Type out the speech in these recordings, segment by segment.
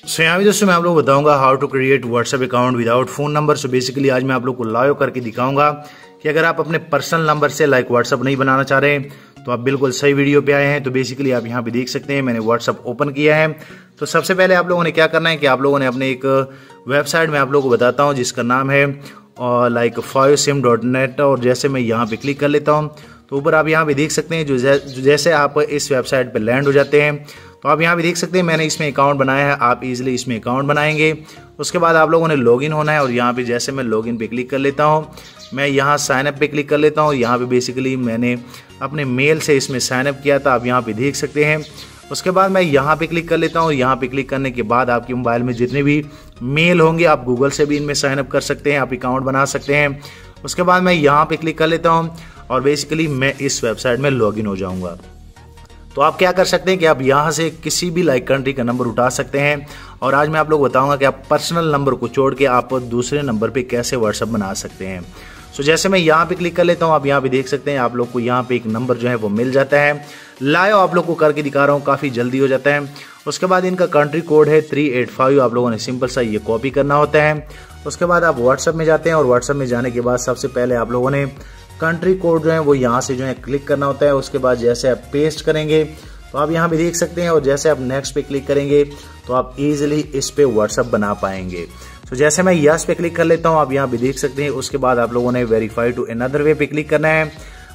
सो यहाँ भी दोस्तों मैं आप लोग को बताऊंगा how to create WhatsApp account without phone number. So basically आज मैं आप लोग को लाइव करके दिखाऊंगा कि अगर आप अपने पर्सनल नंबर से व्हाट्सएप नहीं बनाना चाह रहे हैं तो आप बिल्कुल सही वीडियो पे आए हैं। तो बेसिकली आप यहाँ पे देख सकते हैं मैंने व्हाट्सएप ओपन किया है। तो सबसे पहले आप लोगों ने क्या करना है कि आप लोगों ने अपने एक वेबसाइट में आप लोगों को बताता हूँ जिसका नाम है fivesim.net। और जैसे मैं यहाँ पे क्लिक कर लेता हूँ तो ऊपर आप यहाँ पे देख सकते हैं जैसे आप इस वेबसाइट पे लैंड हो जाते हैं तो आप यहाँ पे देख सकते हैं मैंने इसमें अकाउंट बनाया है। आप इजीली इसमें अकाउंट बनाएंगे। उसके बाद आप लोगों ने लॉगिन होना है और यहाँ पे जैसे मैं लॉगिन पे क्लिक कर लेता हूँ, मैं यहाँ साइन अप पे क्लिक कर लेता हूँ। यहाँ पे बेसिकली मैंने अपने मेल से इसमें साइन अप किया था, आप यहाँ पे देख सकते हैं। उसके बाद मैं यहाँ पे क्लिक कर लेता हूँ। यहाँ पे क्लिक करने के बाद आपके मोबाइल में जितने भी मेल होंगे आप गूगल से भी इनमें साइन अप कर सकते हैं, आप अकाउंट बना सकते हैं। उसके बाद मैं यहाँ पे क्लिक कर लेता हूँ और बेसिकली मैं इस वेबसाइट में लॉगिन हो जाऊँगा। तो आप क्या कर सकते हैं कि आप यहाँ से किसी भी कंट्री का नंबर उठा सकते हैं। और आज मैं आप लोग बताऊंगा कि आप पर्सनल नंबर को छोड़ के आप दूसरे नंबर पे कैसे व्हाट्सएप बना सकते हैं। सो जैसे मैं यहाँ पे क्लिक कर लेता हूँ, आप यहाँ पे देख सकते हैं आप लोग को यहाँ पे एक नंबर जो है वो मिल जाता है। लाइव आप लोग को करके दिखा रहा हूँ, काफ़ी जल्दी हो जाता है। उसके बाद इनका कंट्री कोड है 385। आप लोगों ने सिंपल सा ये कॉपी करना होता है। उसके बाद आप व्हाट्सएप में जाते हैं और व्हाट्सएप में जाने के बाद सबसे पहले आप लोगों ने कंट्री कोड जो है वो यहाँ से जो है क्लिक करना होता है। उसके बाद जैसे आप पेस्ट करेंगे तो आप यहाँ पे देख सकते हैं और जैसे आप नेक्स्ट पे क्लिक करेंगे तो आप इजीली इस पे व्हाट्सएप बना पाएंगे। तो जैसे मैं यस पे क्लिक कर लेता हूँ, आप यहाँ पे देख सकते हैं। उसके बाद आप लोगों ने वेरीफाई टू अनदर वे पे क्लिक करना है।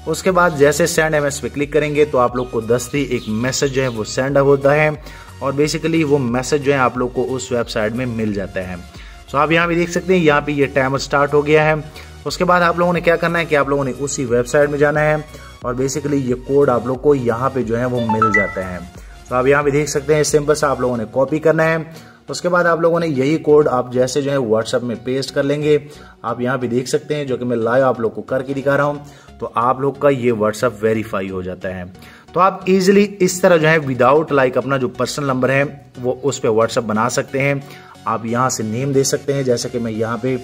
उसके बाद जैसे सेंड एमएस पे क्लिक करेंगे तो आप लोग को 10 ही एक मैसेज जो है वो सेंड होता है और बेसिकली वो मैसेज जो है आप लोग को उस वेबसाइट में मिल जाता है। तो आप यहाँ पे देख सकते हैं यहाँ पे ये टाइमर स्टार्ट हो गया है। उसके बाद आप लोगों ने क्या करना है कि आप लोगों ने उसी वेबसाइट में जाना है और बेसिकली ये कोड आप लोग को यहाँ पे जो है वो मिल जाता है। तो आप यहाँ पे देख सकते हैं सिंपल सा आप लोगों ने कॉपी करना है। उसके बाद आप लोगों ने यही कोड आप जैसे जो है व्हाट्सएप में पेस्ट कर लेंगे। आप यहाँ पे देख सकते हैं जो कि मैं लाइव आप लोग को करके दिखा रहा हूँ। तो आप लोग का ये व्हाट्सएप वेरीफाई हो जाता है। तो आप इजिली इस तरह जो है विदाउट अपना जो पर्सनल नंबर है वो उस पर व्हाट्सएप बना सकते हैं। आप यहाँ से नेम दे सकते हैं, जैसे कि मैं यहाँ पे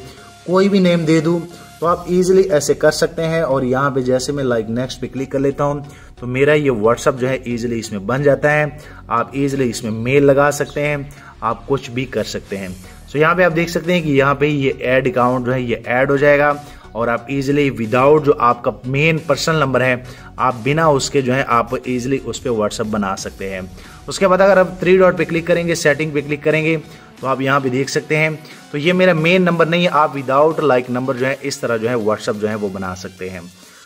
कोई भी नेम दे दूं तो आप इजीली ऐसे कर सकते हैं। और यहाँ पे जैसे मैं नेक्स्ट पे क्लिक कर लेता हूँ तो मेरा ये व्हाट्सएप जो है इजीली इसमें बन जाता है। आप इजीली इसमें मेल लगा सकते हैं, आप कुछ भी कर सकते हैं। सो यहाँ पे आप देख सकते हैं कि यहाँ पे ये ऐड अकाउंट जो है ये ऐड हो जाएगा और आप इजीली विदाउट जो आपका मेन पर्सनल नंबर है आप बिना उसके जो है आप इजीली उस पर व्हाट्सएप बना सकते हैं। उसके बाद अगर आप 3 डॉट पे क्लिक करेंगे, सेटिंग पे क्लिक करेंगे तो आप यहाँ पे देख सकते हैं तो ये मेरा मेन नंबर नहीं है। आप विदाउट नंबर जो है इस तरह जो है व्हाट्सएप जो है वो बना सकते हैं।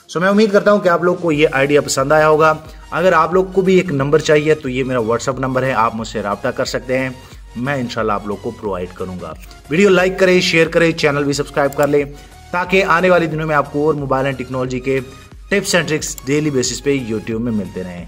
सो मैं उम्मीद करता हूँ कि आप लोग को ये आइडिया पसंद आया होगा। अगर आप लोग को भी एक नंबर चाहिए तो ये मेरा व्हाट्सएप नंबर है, आप मुझसे रब्ता कर सकते हैं। मैं इंशाल्लाह आप लोग को प्रोवाइड करूंगा। वीडियो लाइक करें, शेयर करें, चैनल भी सब्सक्राइब कर लें ताकि आने वाले दिनों में आपको और मोबाइल एंड टेक्नोलॉजी के tips and tricks daily basis पे यूट्यूब में मिलते रहें।